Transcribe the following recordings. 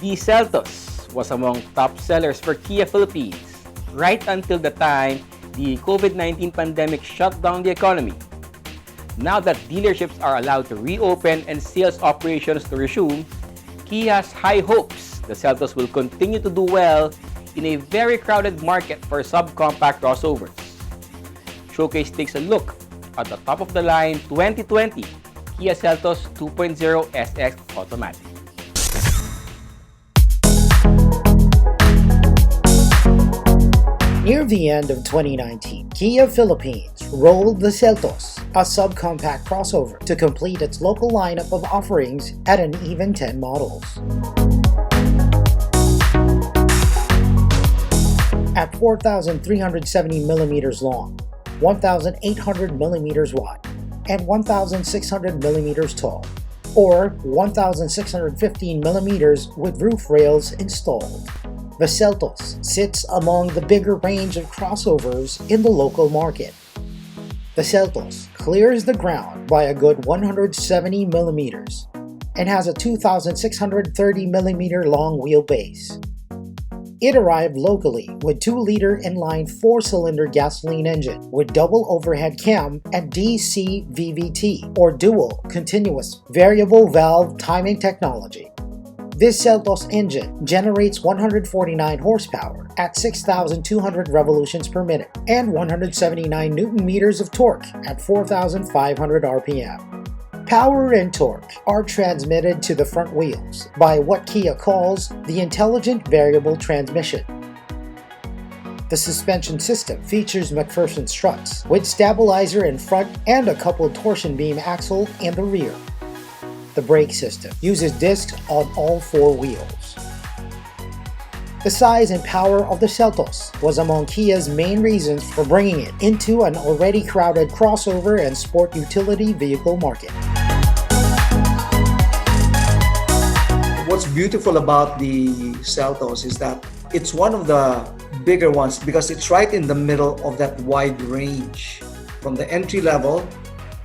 Kia Seltos was among top sellers for Kia Philippines right until the time the COVID-19 pandemic shut down the economy. Now that dealerships are allowed to reopen and sales operations to resume, Kia has high hopes the Seltos will continue to do well in a very crowded market for subcompact crossovers. Showcase takes a look at the top-of-the-line 2020 Kia Seltos 2.0 SX Automatic. Near the end of 2019, Kia Philippines rolled the Seltos, a subcompact crossover, to complete its local lineup of offerings at an even 10 models. At 4,370mm long, 1,800mm wide, and 1,600mm tall, or 1,615mm with roof rails installed. The Seltos sits among the bigger range of crossovers in the local market. The Seltos clears the ground by a good 170mm and has a 2,630mm long wheelbase. It arrived locally with 2-liter inline 4-cylinder gasoline engine with double overhead cam and DC VVT, or dual continuous variable valve timing technology. This Seltos engine generates 149 horsepower at 6,200 revolutions per minute and 179 Newton-meters of torque at 4,500 RPM. Power and torque are transmitted to the front wheels by what Kia calls the Intelligent Variable Transmission. The suspension system features McPherson struts with stabilizer in front and a coupled torsion beam axle in the rear. The brake system uses discs on all 4 wheels. The size and power of the Seltos was among Kia's main reasons for bringing it into an already crowded crossover and sport utility vehicle market. What's beautiful about the Seltos is that it's one of the bigger ones because it's right in the middle of that wide range from the entry level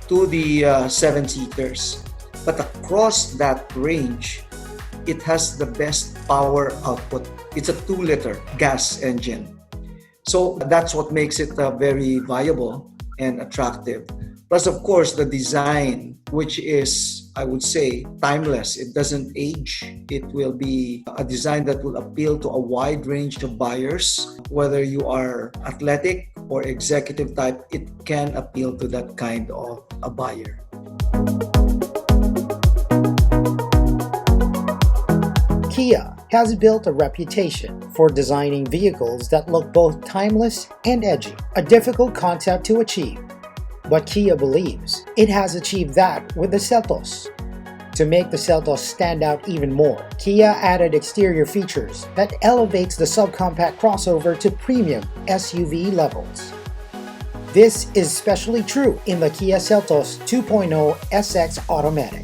to the 7-seaters. But across that range, it has the best power output. It's a 2-liter gas engine. So that's what makes it very viable and attractive. Plus, of course, the design, which is, I would say, timeless. It doesn't age. It will be a design that will appeal to a wide range of buyers. Whether you are athletic or executive type, it can appeal to that kind of a buyer. Kia has built a reputation for designing vehicles that look both timeless and edgy, a difficult concept to achieve. But Kia believes it has achieved that with the Seltos. To make the Seltos stand out even more, Kia added exterior features that elevates the subcompact crossover to premium SUV levels. This is especially true in the Kia Seltos 2.0 SX Automatic.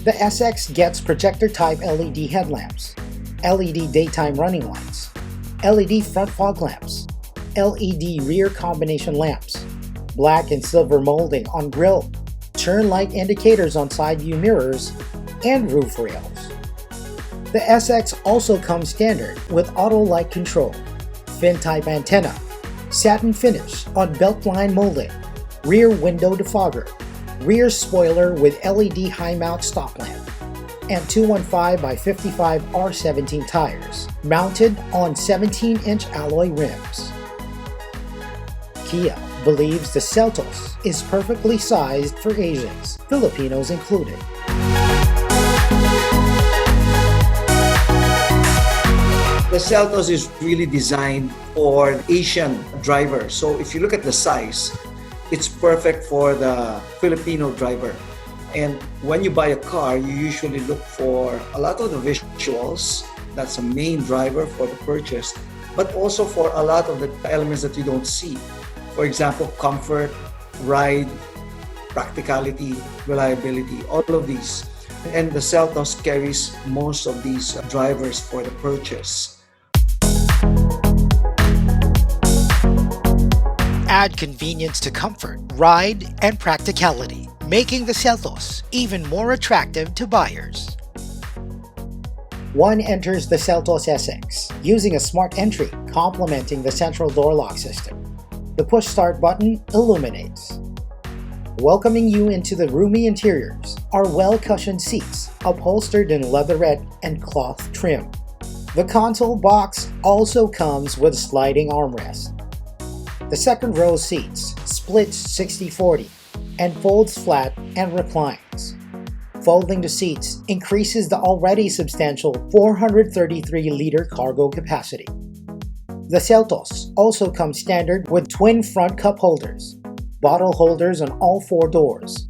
The SX gets projector-type LED headlamps, LED daytime running lights, LED front fog lamps, LED rear combination lamps, black and silver molding on grille, turn light indicators on side view mirrors, and roof rails. The SX also comes standard with auto light control, fin-type antenna, satin finish on beltline molding, rear window defogger, rear spoiler with LED high mount stop lamp, and 215 by 55 R17 tires mounted on 17-inch alloy rims. Kia believes the Seltos is perfectly sized for Asians, Filipinos included. The Seltos is really designed for Asian drivers. So if you look at the size, it's perfect for the Filipino driver. And when you buy a car, you usually look for a lot of the visuals. That's a main driver for the purchase, but also for a lot of the elements that you don't see. For example, comfort, ride, practicality, reliability, all of these. And the Seltos carries most of these drivers for the purchase. Add convenience to comfort, ride, and practicality, making the Seltos even more attractive to buyers. One enters the Seltos SX using a smart entry complementing the central door lock system. The push start button illuminates. Welcoming you into the roomy interiors are well-cushioned seats upholstered in leatherette and cloth trim. The console box also comes with sliding armrest. The second row seats splits 60-40 and folds flat and reclines. Folding the seats increases the already substantial 433-liter cargo capacity. The Seltos also comes standard with twin front cup holders, bottle holders on all four doors,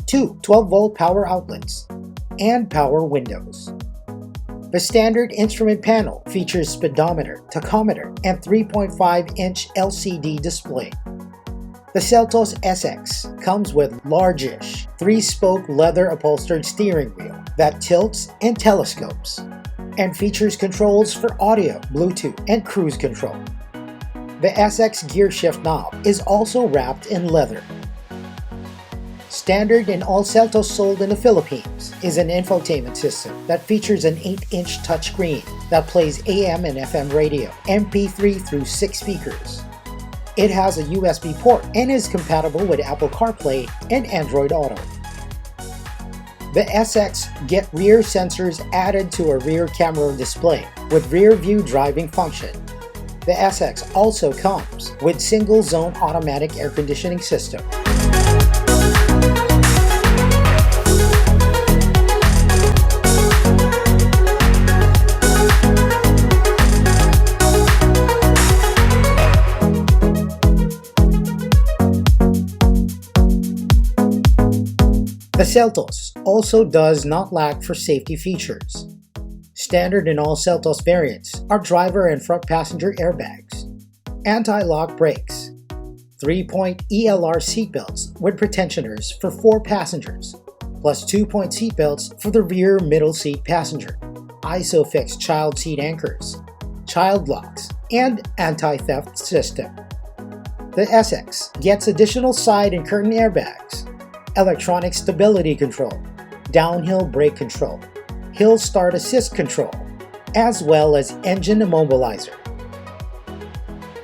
two 12-volt power outlets, and power windows. The standard instrument panel features speedometer, tachometer, and 3.5-inch LCD display. The Seltos SX comes with large-ish, 3-spoke leather-upholstered steering wheel that tilts and telescopes, and features controls for audio, Bluetooth, and cruise control. The SX gear shift knob is also wrapped in leather. Standard in all Seltos sold in the Philippines is an infotainment system that features an 8-inch touchscreen that plays AM and FM radio, MP3 through 6 speakers. It has a USB port and is compatible with Apple CarPlay and Android Auto. The SX get rear sensors added to a rear camera display with rear view driving function. The SX also comes with single-zone automatic air conditioning system. The Seltos also does not lack for safety features. Standard in all Seltos variants are driver and front passenger airbags, anti-lock brakes, 3-point ELR seatbelts with pretensioners for 4 passengers, plus 2-point seatbelts for the rear middle seat passenger, ISOFIX child seat anchors, child locks, and anti-theft system. The SX gets additional side and curtain airbags, electronic stability control, downhill brake control, hill start assist control, as well as engine immobilizer.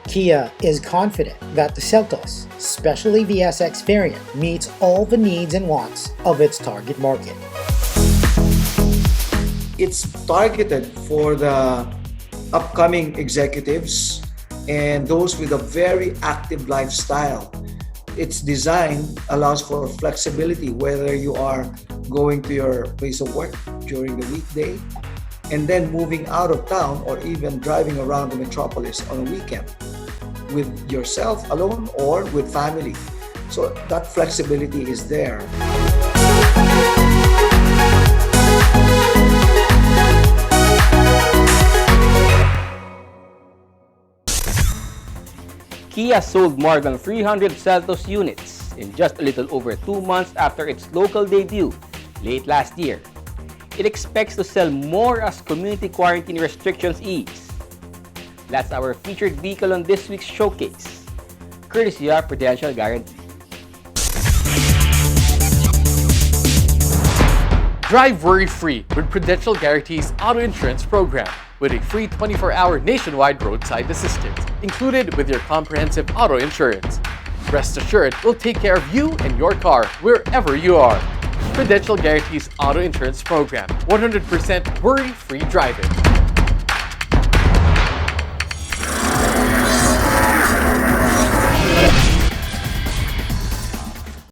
Kia is confident that the Seltos, especially the SX variant, meets all the needs and wants of its target market. It's targeted for the upcoming executives and those with a very active lifestyle. Its design allows for flexibility, whether you are going to your place of work during the weekday and then moving out of town, or even driving around the metropolis on a weekend with yourself alone or with family. So that flexibility is there. Kia sold more than 300 Seltos units in just a little over 2 months after its local debut late last year. It expects to sell more as community quarantine restrictions ease. That's our featured vehicle on this week's showcase, courtesy of Prudential Guarantee. Drive worry-free with Prudential Guarantee's auto insurance program with a free 24-hour nationwide roadside assistance included with your comprehensive auto insurance. Rest assured, we'll take care of you and your car wherever you are. Prudential Guarantee's auto insurance program, 100% worry-free driving.